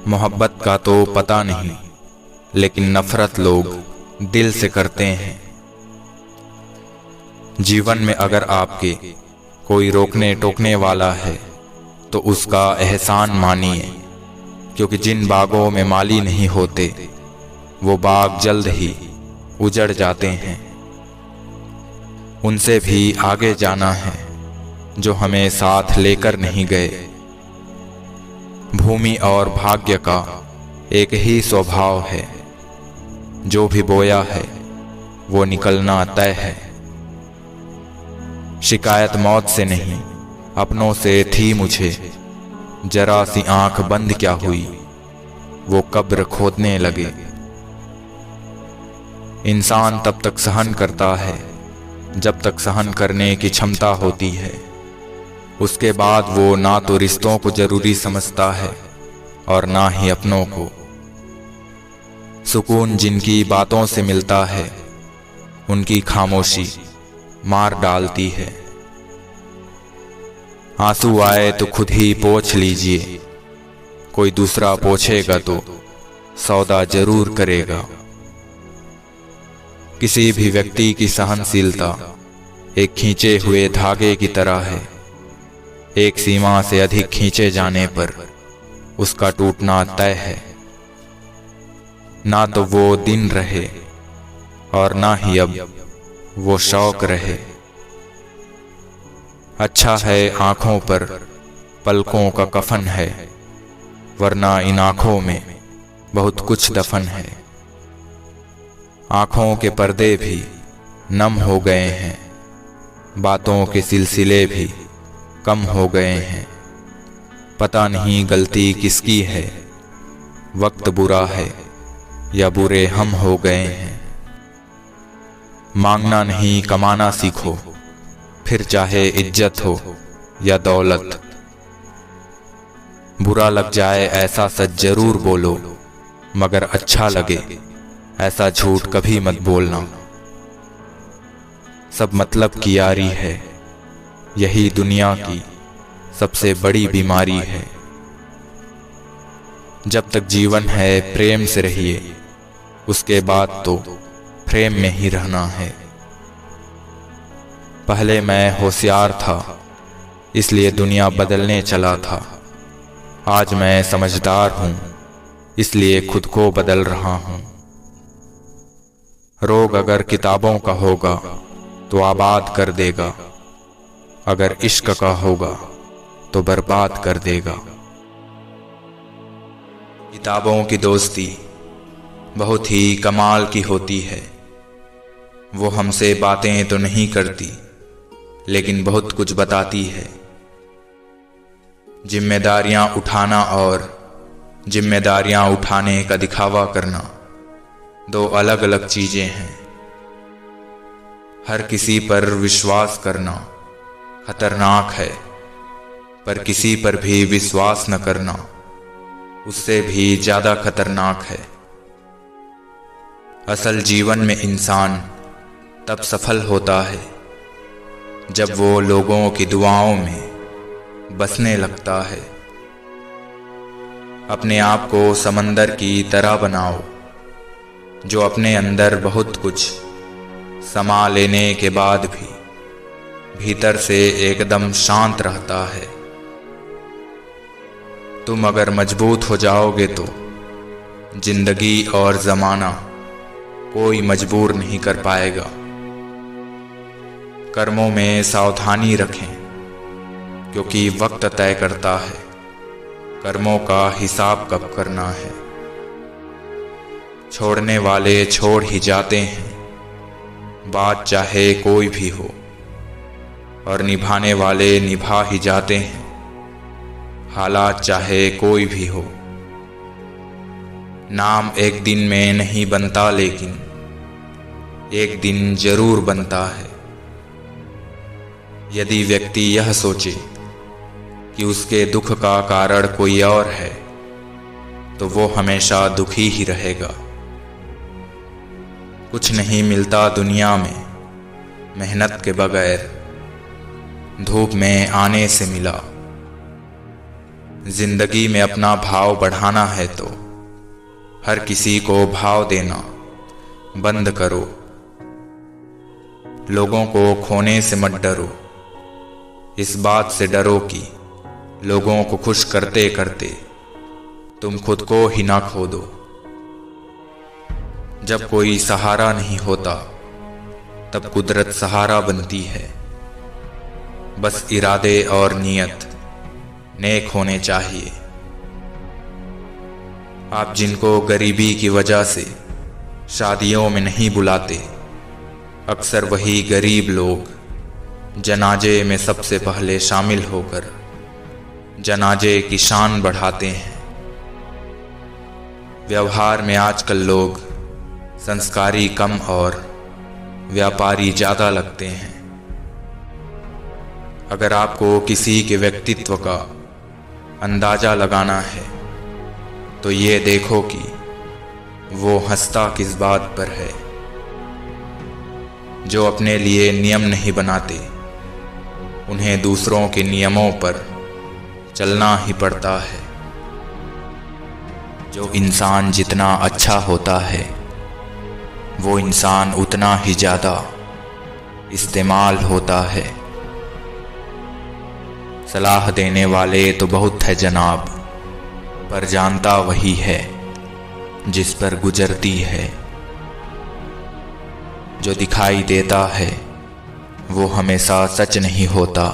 मोहब्बत का तो पता नहीं, लेकिन नफरत लोग दिल से करते हैं। जीवन में अगर आपके कोई रोकने टोकने वाला है तो उसका एहसान मानिए, क्योंकि जिन बागों में माली नहीं होते वो बाग जल्द ही उजड़ जाते हैं। उनसे भी आगे जाना है जो हमें साथ लेकर नहीं गए। भूमि और भाग्य का एक ही स्वभाव है, जो भी बोया है वो निकलना तय है। शिकायत मौत से नहीं अपनों से थी मुझे, जरा सी आंख बंद क्या हुई वो कब्र खोदने लगे। इंसान तब तक सहन करता है जब तक सहन करने की क्षमता होती है। उसके बाद वो ना तो रिश्तों को जरूरी समझता है और ना ही अपनों को। सुकून जिनकी बातों से मिलता है उनकी खामोशी मार डालती है। आंसू आए तो खुद ही पोंछ लीजिए, कोई दूसरा पोंछेगा तो सौदा जरूर करेगा। किसी भी व्यक्ति की सहनशीलता एक खींचे हुए धागे की तरह है। एक सीमा से अधिक खींचे जाने पर उसका टूटना तय है। ना तो वो दिन रहे और ना ही अब वो शौक रहे। अच्छा है आंखों पर पलकों का कफन है, वरना इन आंखों में बहुत कुछ दफन है। आंखों के पर्दे भी नम हो गए हैं, बातों के सिलसिले भी कम हो गए हैं। पता नहीं गलती किसकी है, वक्त बुरा है या बुरे हम हो गए हैं। मांगना नहीं कमाना सीखो, फिर चाहे इज्जत हो या दौलत। बुरा लग जाए ऐसा सच जरूर बोलो, मगर अच्छा लगे ऐसा झूठ कभी मत बोलना। सब मतलब की यारी है, यही दुनिया की सबसे बड़ी बीमारी है। जब तक जीवन है प्रेम से रहिए, उसके बाद तो प्रेम में ही रहना है। पहले मैं होशियार था इसलिए दुनिया बदलने चला था। आज मैं समझदार हूं इसलिए खुद को बदल रहा हूं। रोग अगर किताबों का होगा तो आबाद कर देगा, अगर इश्क का होगा तो बर्बाद कर देगा। किताबों की दोस्ती बहुत ही कमाल की होती है। वो हमसे बातें तो नहीं करती, लेकिन बहुत कुछ बताती है। जिम्मेदारियां उठाना और जिम्मेदारियां उठाने का दिखावा करना दो अलग अलग चीजें हैं। हर किसी पर विश्वास करना खतरनाक है, पर किसी पर भी विश्वास न करना उससे भी ज्यादा खतरनाक है। असल जीवन में इंसान तब सफल होता है जब वो लोगों की दुआओं में बसने लगता है। अपने आप को समंदर की तरह बनाओ, जो अपने अंदर बहुत कुछ समा लेने के बाद भी भीतर से एकदम शांत रहता है। तुम अगर मजबूत हो जाओगे तो जिंदगी और जमाना कोई मजबूर नहीं कर पाएगा। कर्मों में सावधानी रखें, क्योंकि वक्त तय करता है कर्मों का हिसाब कब करना है। छोड़ने वाले छोड़ ही जाते हैं, बात चाहे कोई भी हो, और निभाने वाले निभा ही जाते हैं, हालात चाहे कोई भी हो। नाम एक दिन में नहीं बनता, लेकिन एक दिन जरूर बनता है। यदि व्यक्ति यह सोचे कि उसके दुख का कारण कोई और है, तो वो हमेशा दुखी ही रहेगा। कुछ नहीं मिलता दुनिया में मेहनत के बगैर, धूप में आने से मिला। जिंदगी में अपना भाव बढ़ाना है तो हर किसी को भाव देना बंद करो। लोगों को खोने से मत डरो, इस बात से डरो कि लोगों को खुश करते करते तुम खुद को ही ना खो दो। जब कोई सहारा नहीं होता तब कुदरत सहारा बनती है। बस इरादे और नियत नेक होने चाहिए। आप जिनको गरीबी की वजह से शादियों में नहीं बुलाते, अक्सर वही गरीब लोग जनाजे में सबसे पहले शामिल होकर जनाजे की शान बढ़ाते हैं। व्यवहार में आजकल लोग संस्कारी कम और व्यापारी ज़्यादा लगते हैं। अगर आपको किसी के व्यक्तित्व का अंदाज़ा लगाना है तो ये देखो कि वो हंसता किस बात पर है। जो अपने लिए नियम नहीं बनाते उन्हें दूसरों के नियमों पर चलना ही पड़ता है। जो इंसान जितना अच्छा होता है वो इंसान उतना ही ज़्यादा इस्तेमाल होता है। सलाह देने वाले तो बहुत है जनाब, पर जानता वही है जिस पर गुजरती है। जो दिखाई देता है वो हमेशा सच नहीं होता।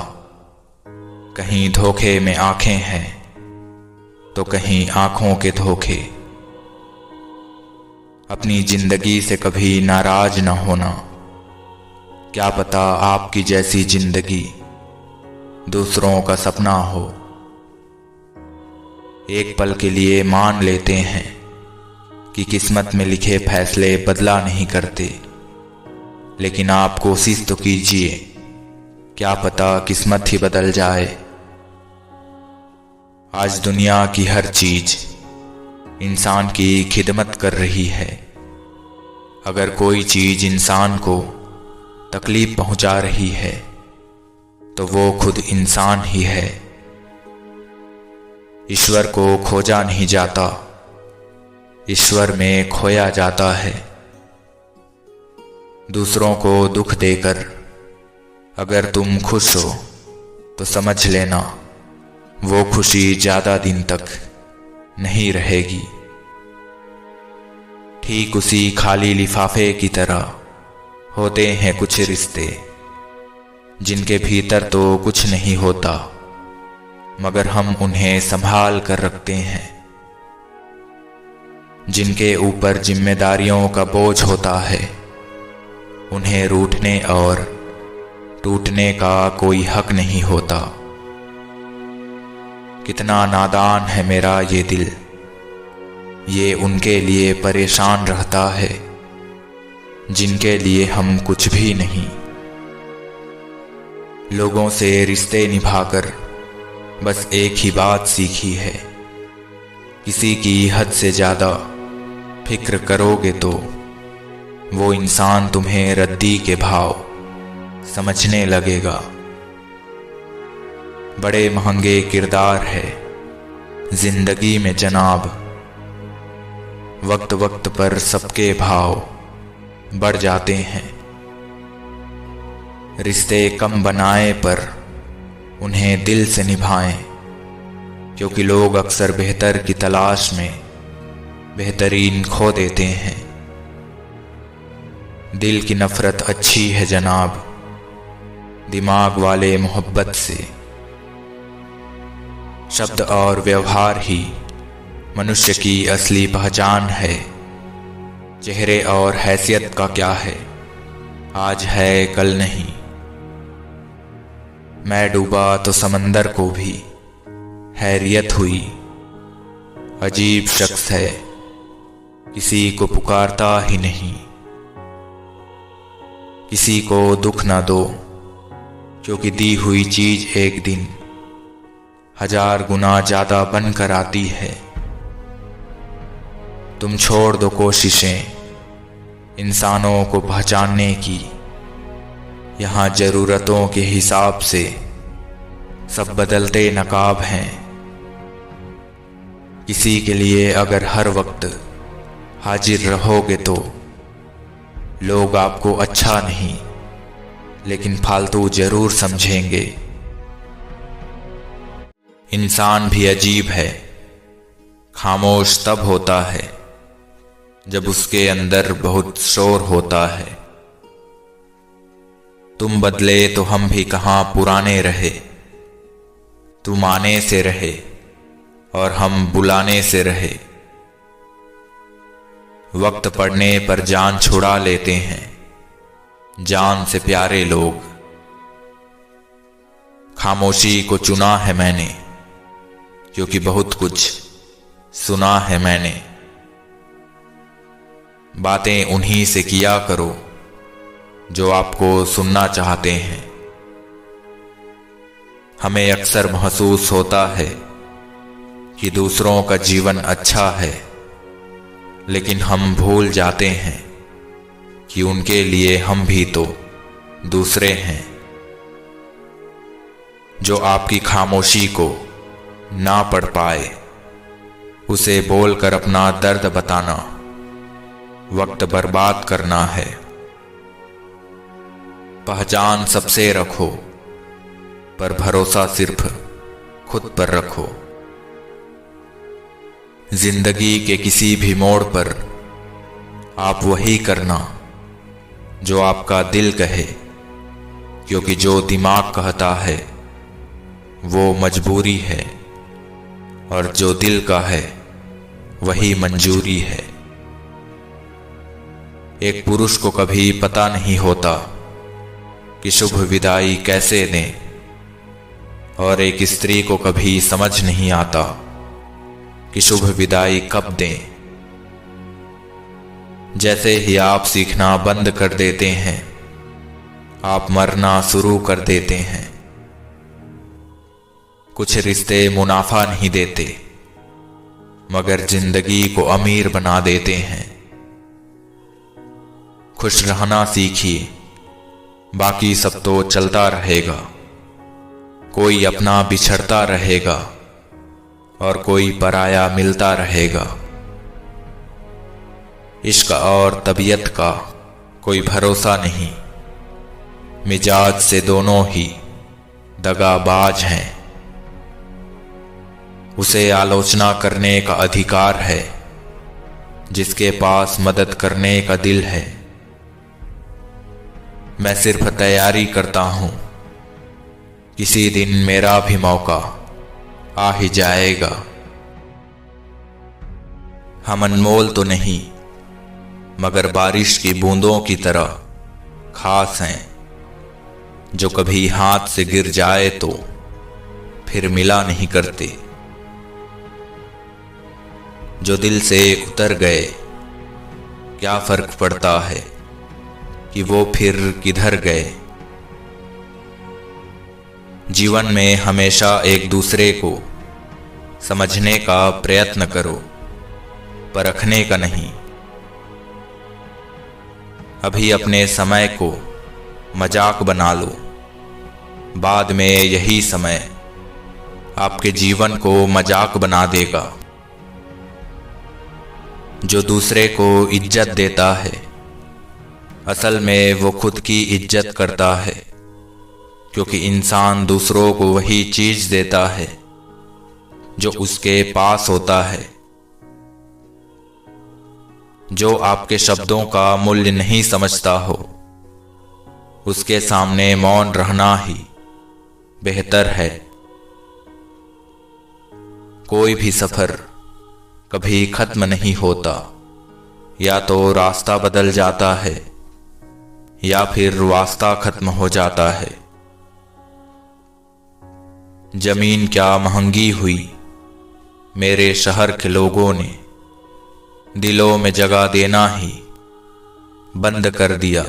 कहीं धोखे में आंखें हैं तो कहीं आंखों के धोखे। अपनी जिंदगी से कभी नाराज न होना, क्या पता आपकी जैसी जिंदगी दूसरों का सपना हो। एक पल के लिए मान लेते हैं कि किस्मत में लिखे फैसले बदला नहीं करते, लेकिन आप कोशिश तो कीजिए, क्या पता किस्मत ही बदल जाए। आज दुनिया की हर चीज इंसान की खिदमत कर रही है। अगर कोई चीज इंसान को तकलीफ पहुंचा रही है तो वो खुद इंसान ही है। ईश्वर को खोजा नहीं जाता, ईश्वर में खोया जाता है। दूसरों को दुख देकर अगर तुम खुश हो तो समझ लेना वो खुशी ज्यादा दिन तक नहीं रहेगी। ठीक उसी खाली लिफाफे की तरह होते हैं कुछ रिश्ते, जिनके भीतर तो कुछ नहीं होता मगर हम उन्हें संभाल कर रखते हैं। जिनके ऊपर जिम्मेदारियों का बोझ होता है उन्हें रूठने और टूटने का कोई हक नहीं होता। कितना नादान है मेरा ये दिल, ये उनके लिए परेशान रहता है जिनके लिए हम कुछ भी नहीं। लोगों से रिश्ते निभाकर बस एक ही बात सीखी है, किसी की हद से ज़्यादा फिक्र करोगे तो वो इंसान तुम्हें रद्दी के भाव समझने लगेगा। बड़े महंगे किरदार है जिंदगी में जनाब, वक्त वक्त पर सबके भाव बढ़ जाते हैं। रिश्ते कम बनाए पर उन्हें दिल से निभाएं, क्योंकि लोग अक्सर बेहतर की तलाश में बेहतरीन खो देते हैं। दिल की नफरत अच्छी है जनाब, दिमाग वाले मोहब्बत से। शब्द और व्यवहार ही मनुष्य की असली पहचान है। चेहरे और हैसियत का क्या है, आज है कल नहीं। मैं डूबा तो समंदर को भी हैरियत हुई। अजीब शख्स है, किसी को पुकारता ही नहीं। किसी को दुख ना दो, क्योंकि दी हुई चीज एक दिन 1000 गुना ज्यादा बनकर आती है। तुम छोड़ दो कोशिशें इंसानों को पहचानने की, यहाँ जरूरतों के हिसाब से सब बदलते नकाब हैं। किसी के लिए अगर हर वक्त हाजिर रहोगे तो लोग आपको अच्छा नहीं लेकिन फालतू जरूर समझेंगे। इंसान भी अजीब है, खामोश तब होता है जब उसके अंदर बहुत शोर होता है। तुम बदले तो हम भी कहाँ पुराने रहे, तुम आने से रहे और हम बुलाने से रहे। वक्त पड़ने पर जान छुड़ा लेते हैं जान से प्यारे लोग। खामोशी को चुना है मैंने क्योंकि बहुत कुछ सुना है मैंने। बातें उन्हीं से किया करो जो आपको सुनना चाहते हैं। हमें अक्सर महसूस होता है कि दूसरों का जीवन अच्छा है, लेकिन हम भूल जाते हैं कि उनके लिए हम भी तो दूसरे हैं। जो आपकी खामोशी को ना पढ़ पाए उसे बोलकर अपना दर्द बताना वक्त बर्बाद करना है। पहचान सबसे रखो पर भरोसा सिर्फ खुद पर रखो। जिंदगी के किसी भी मोड़ पर आप वही करना जो आपका दिल कहे, क्योंकि जो दिमाग कहता है वो मजबूरी है और जो दिल का है वही मंजूरी है। एक पुरुष को कभी पता नहीं होता कि शुभ विदाई कैसे दें, और एक स्त्री को कभी समझ नहीं आता कि शुभ विदाई कब दें। जैसे ही आप सीखना बंद कर देते हैं, आप मरना शुरू कर देते हैं। कुछ रिश्ते मुनाफा नहीं देते मगर जिंदगी को अमीर बना देते हैं। खुश रहना सीखिए, बाकी सब तो चलता रहेगा। कोई अपना बिछड़ता रहेगा और कोई पराया मिलता रहेगा। इश्क और तबीयत का कोई भरोसा नहीं, मिजाज से दोनों ही दगाबाज हैं। उसे आलोचना करने का अधिकार है जिसके पास मदद करने का दिल है। मैं सिर्फ तैयारी करता हूं, किसी दिन मेरा भी मौका आ ही जाएगा। हम अनमोल तो नहीं मगर बारिश की बूंदों की तरह खास हैं, जो कभी हाथ से गिर जाए तो फिर मिला नहीं करते। जो दिल से उतर गए क्या फर्क पड़ता है कि वो फिर किधर गए। जीवन में हमेशा एक दूसरे को समझने का प्रयत्न करो, परखने का नहीं। अभी अपने समय को मजाक बना लो, बाद में यही समय आपके जीवन को मजाक बना देगा। जो दूसरे को इज्जत देता है असल में वो खुद की इज्जत करता है, क्योंकि इंसान दूसरों को वही चीज देता है जो उसके पास होता है। जो आपके शब्दों का मूल्य नहीं समझता हो उसके सामने मौन रहना ही बेहतर है। कोई भी सफर कभी खत्म नहीं होता, या तो रास्ता बदल जाता है या फिर वास्ता खत्म हो जाता है। जमीन क्या महंगी हुई, मेरे शहर के लोगों ने दिलों में जगह देना ही बंद कर दिया।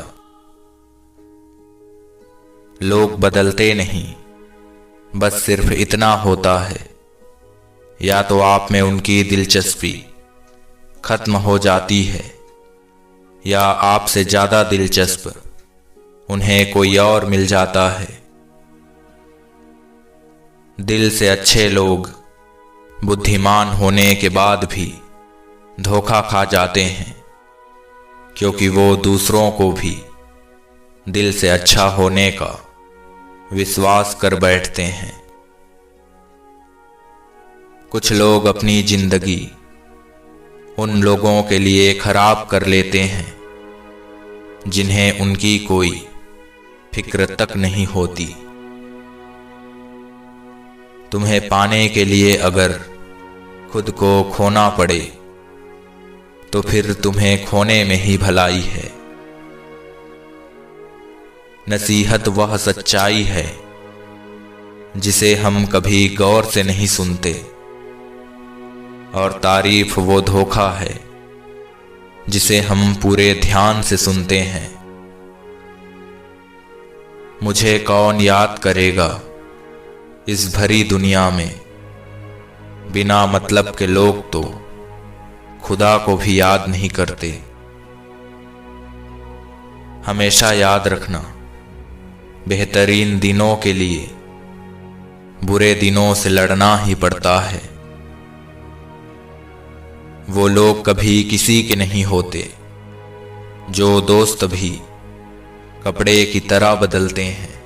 लोग बदलते नहीं, बस सिर्फ इतना होता है, या तो आप में उनकी दिलचस्पी खत्म हो जाती है या आपसे ज्यादा दिलचस्प उन्हें कोई और मिल जाता है। दिल से अच्छे लोग बुद्धिमान होने के बाद भी धोखा खा जाते हैं, क्योंकि वो दूसरों को भी दिल से अच्छा होने का विश्वास कर बैठते हैं। कुछ लोग अपनी जिंदगी उन लोगों के लिए खराब कर लेते हैं जिन्हें उनकी कोई फिक्र तक नहीं होती। तुम्हें पाने के लिए अगर खुद को खोना पड़े तो फिर तुम्हें खोने में ही भलाई है। नसीहत वह सच्चाई है जिसे हम कभी गौर से नहीं सुनते, और तारीफ वो धोखा है जिसे हम पूरे ध्यान से सुनते हैं। मुझे कौन याद करेगा इस भरी दुनिया में, बिना मतलब के लोग तो खुदा को भी याद नहीं करते। हमेशा याद रखना, बेहतरीन दिनों के लिए बुरे दिनों से लड़ना ही पड़ता है। वो लोग कभी किसी के नहीं होते जो दोस्त भी कपड़े की तरह बदलते हैं।